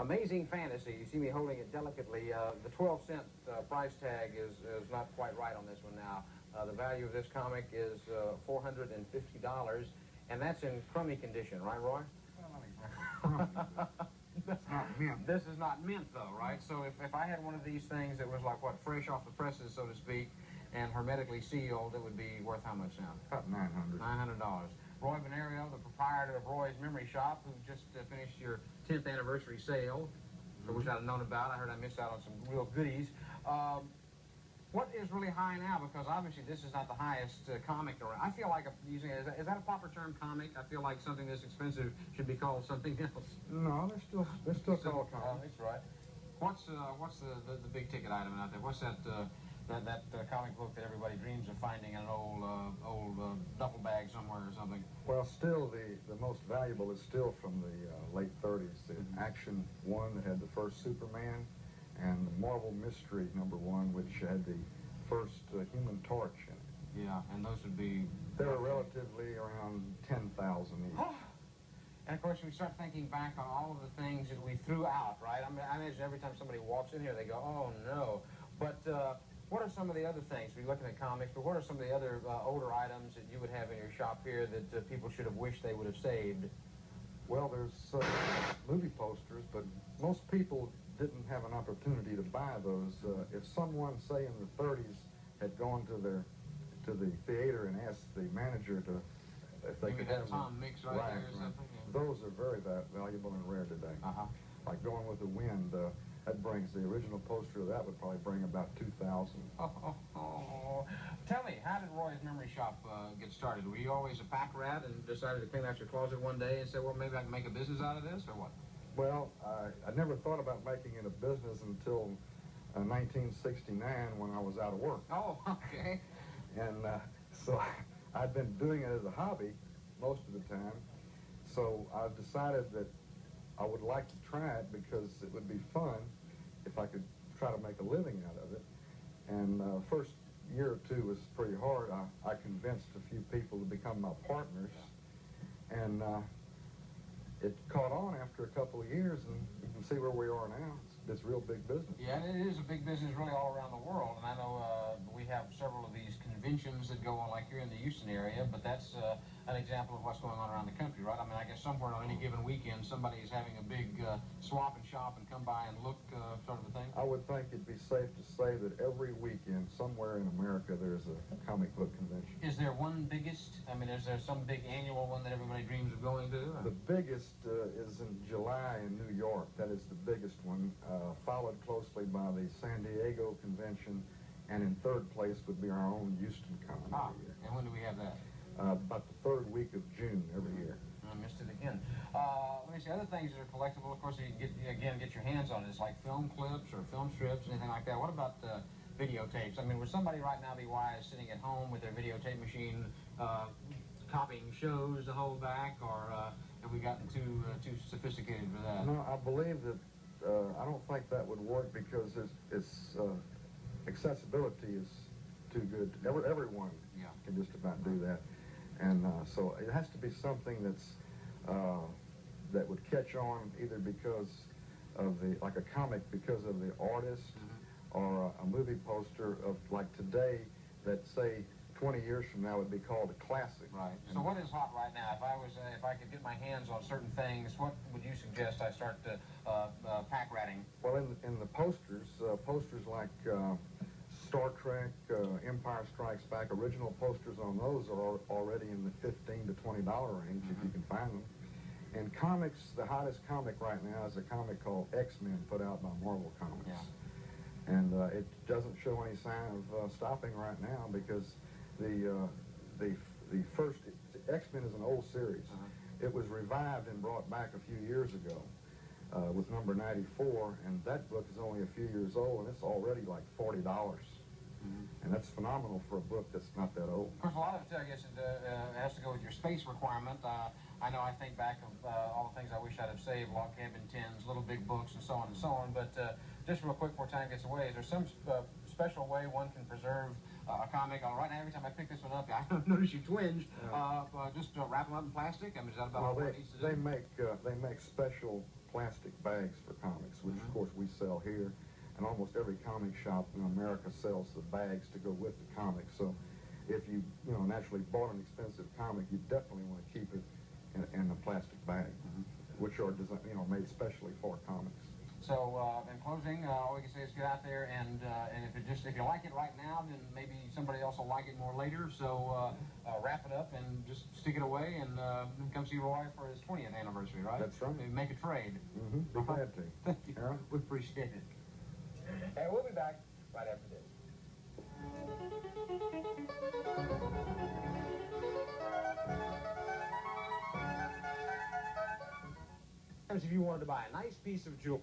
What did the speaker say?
Amazing Fantasy. You see me holding it delicately. The 12-cent price tag is not quite right on this one now. The value of this comic is $450, and that's in crummy condition, right, Roy? It's not mint. This is not mint, though, right? So if I had one of these things that was like, what, fresh off the presses, so to speak, and hermetically sealed, it would be worth how much now? About $900. $900. Roy Bonario, the proprietor of Roy's Memory Shop, who just finished your 10th anniversary sale, which I'd have known about. I heard I missed out on some real goodies. What is really high now? Because obviously this is not the highest comic around. I feel like using it, is that a proper term, comic? I feel like something this expensive should be called something else. No, they're still called comics. That's right. What's the big ticket item out there? What's that comic book that everybody dreams of finding in an old duffel bag somewhere or something? Well, still the most valuable is still from the late 30s. The Action 1 that had the first Superman, and the Marvel Mystery #1, which had the first Human Torch in it. Yeah, and those would be... They're relatively around 10,000 each. And of course, we start thinking back on all of the things that we threw out, right? I mean, I imagine every time somebody walks in here, they go, oh no. But what are some of the other things? We're looking at comics, but what are some of the other older items that you would have in your shop here that people should have wished they would have saved? Well, there's movie posters, but most people didn't have an opportunity to buy those. If someone, say in the 30s, had gone to the theater and asked the manager if they could have Tom Mix right there or something. Yeah. Those are very valuable and rare today. Like Going with the Wind, that brings the original poster. That would probably bring about 2,000. Tell me, how did Roy's Memory Shop get started? Were you always a pack rat and decided to clean out your closet one day and say, well, maybe I can make a business out of this, or what? Well, I never thought about making it a business until 1969 when I was out of work. Oh, okay. And so I'd been doing it as a hobby most of the time. So I decided that I would like to try it because it would be fun if I could try to make a living out of it. And first year or two was pretty hard. I convinced a few people to become my partners. And it caught on after a couple of years, and you can see where we are now. It's real big business. Yeah, and it is a big business really all around the world. And I know we have several of these conventions that go on, like here in the Houston area, but that's an example of what's going on around the country, right? I mean, I guess somewhere on any given weekend, somebody is having a big swap and shop and come by and look sort of a thing. I would think it'd be safe to say that every weekend, somewhere in America, there's a comic book convention. Is there one biggest? I mean, is there some big annual one that everybody dreams of going to? The biggest is in July in New York. That is the biggest one, followed closely by the San Diego convention, and in third place would be our own Houston Comic year. And when do we have that? About the third week of June every year. I missed it again. Let me see, other things that are collectible, of course, you can get your hands on it. It's like film clips or film strips, anything like that. What about videotapes? I mean, would somebody right now be wise sitting at home with their videotape machine copying shows to hold back, or have we gotten too sophisticated for that? No, I believe that I don't think that would work because its accessibility is too good. Everyone can just about do that. And so it has to be something that would catch on either because of like a comic because of the artist, or a movie poster of like today that, say, 20 years from now would be called a classic. Right. So what is hot right now? If I could get my hands on certain things, what would you suggest I start pack ratting? Well, in the posters like Star Trek, Empire Strikes Back, original posters on those are already in the $15 to $20 range if you can find them. And comics, the hottest comic right now is a comic called X-Men put out by Marvel Comics. Yeah. And it doesn't show any sign of stopping right now because the first X-Men is an old series. It was revived and brought back a few years ago with number 94, and that book is only a few years old, and it's already like $40. And that's phenomenal for a book that's not that old. Of course, a lot of it, I guess, it has to go with your space requirement. I know I think back of all the things I wish I'd have saved, log cabin tins, little big books, and so on and so on. But just real quick before time gets away, is there some special way one can preserve a comic. Right now, every time I pick this one up, I notice you twinge. Just wrap them up in plastic. I mean, is that about all it needs to do? They make special plastic bags for comics, which of course we sell here, and almost every comic shop in America sells the bags to go with the comic. So if you naturally bought an expensive comic, you definitely want to keep it in a plastic bag, which are made specially for comics. So in closing, all we can say is get out there and if you like it right now, then maybe somebody else will like it more later. So wrap it up and just stick it away and come see Roy for his 20th anniversary, right? That's right. Maybe make a trade. Be glad to. Thank you. Aaron? We appreciate it. And we'll be back right after this. If you wanted to buy a nice piece of jewelry.